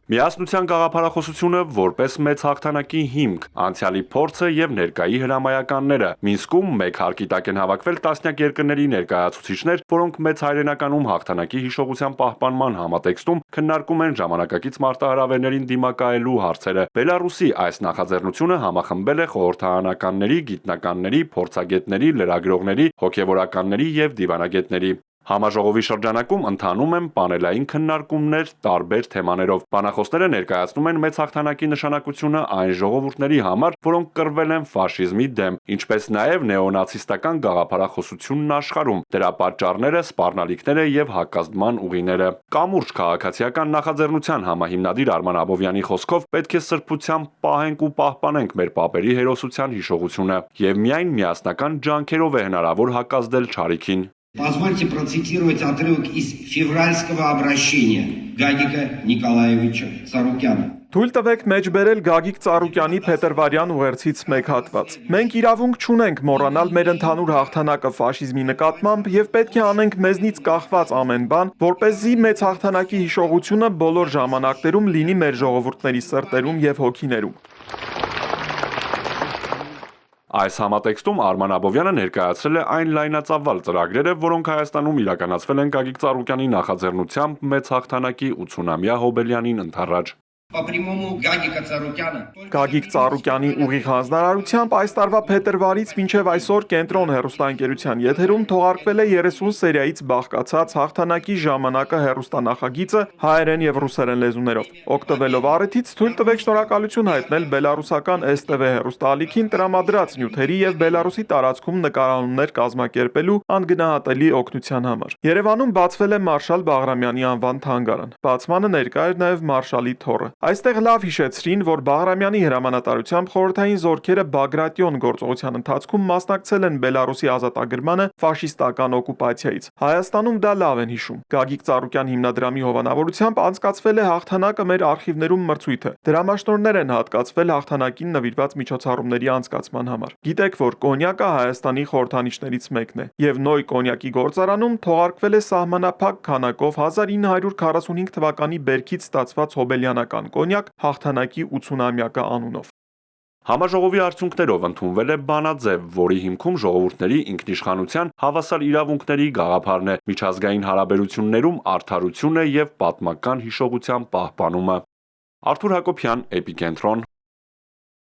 Միասնության գաղափարախոսությունը որպես մեծ հաղթանակի հիմք, անցյալի փորձը եւ ներկայի հրամայականները։ Մինսկում մեկ հարկի տակ են հավաքվել տասնյակ երկրների ներկայացուցիչներ, որոնք մեծ հայրենականում հաղթանակի հիշողության պահպանման համատեքստում քննարկում են ժամանակակից մարտահրավերներին դիմակայելու հարցերը։ Բելարուսի այս նախաձեռնությունը համախմբել է խորհրդարանականների, գիտնականների, փորձագետների, լրագրողների, հոգևորականների եւ դիվանագետների։ Համաժողովի շրջանակում ընթանում են պանելային քննարկումներ տարբեր թեմաներով։ Բանախոսները ներկայացնում են մեծ հաղթանակի նշանակությունը այն ժողովուրդների համար, որոնք կռվել են ֆաշիզմի դեմ, ինչպես նաև նեոնացիստական գաղափարախոսությունն աշխարհում, դրա պատճառները, սպառնալիքները եւ հակազդման ուղիները։ Կամուրջ քաղաքացիական նախաձեռնության համահիմնադիր Արման Աբովյանի խոսքով պետք է սրբությամբ պահենք ու պահպանենք մեր պապերի հերոսության հիշողությունը եւ միայն միասնական ջանքերով է հնարավոր հակազդել չարիքին։ Позвольте процитировать отрывок из февральского обращения Гагика Николаевича Царукяна. Թույլ տվեք մեջ բերել Գագիկ Ծառուկյանի փետրվարյան ուղերձից մեկ հատված։ Մենք իրավունք չունենք մոռանալ մեր ընդհանուր հաղթանակը ֆաշիզմի նկատմամբ եւ պետք է անենք մեզնից կախված ամեն բան, որպեսզի մեծ հաղթանակի հիշողությունը բոլոր ժամանակներում լինի մեր ժողովուրդների սրտերում եւ հոգիներում։ Այս համատեքստում Արման Աբովյանը ներկայացրել է այն լայնածավալ ծրագրերը, որոնք Հայաստանում իրականացվել են Գագիկ Ծառուկյանի նախաձեռնությամբ մեծ հաղթանակի 80-ամյա հոբելյանին ընդառաջ։ Գագիկ Ծառուկյանի ուղիղ հանձնարարությամբ այս տարվա փետրվարից մինչև այսօր Կենտրոն հեռուստաընկերության եթերում թողարկվել է 30 սերիայից բաղկացած հաղթանակի ժամանակը հեռուստանախագիծը հայերեն եւ ռուսերեն լեզուներով։ Օգտվելով առիթից թույլ տվեք շնորհակալություն հայտնել բելարուսական STV հեռուստաալիքին տրամադրած նյութերի եւ Բելարուսի տարածքում նկարահանումներ կազմակերպելու անգնահատելի օգնության համար։ Երևանում բացվել է Մարշալ Բաղրամյանի անվան թանգարան։ Բացմանը ներկա էր նաեւ Մարշալի թոռը։ Այստեղ լավ հիշեցրին, որ Բաղրամյանի հրամանատարությամբ խորհրդային զորքերը Բագրատիոն գործողության ընթացքում մասնակցել են Բելարուսի ազատագրմանը ֆաշիստական օկուպացիայից։ Հայաստանում դա լավ են հիշում։ Գագիկ Ծառուկյան հիմնադրամի հովանավորությամբ անցկացվել է հաղթանակը մեր արխիվներում մրցույթը։ Դրամաշնորհներ են հատկացվել հաղթանակին նվիրված միջոցառումների անցկացման համար։ Գիտեք, որ կոնյակը Հայաստանի խորհրդանիշներից մեկն է, եւ Նոյ կոնյակի գործարանում թողարկվել է սահմանափակ քանակով 1945 թվականի բերքից ստացված հոբելյանական կոնյակ հաղթանակի 80-ամյակը անունով։ Համաժողովի արդյունքներով ընդունվել է բանաձև, որի հիմքում ժողովուրդների ինքնիշխանության հավասար իրավունքների գաղափարն է, միջազգային հարաբերություններում արդարությունը եւ պատմական հիշողության պահպանումը։ Արթուր Հակոբյան, Էպիկենտրոն,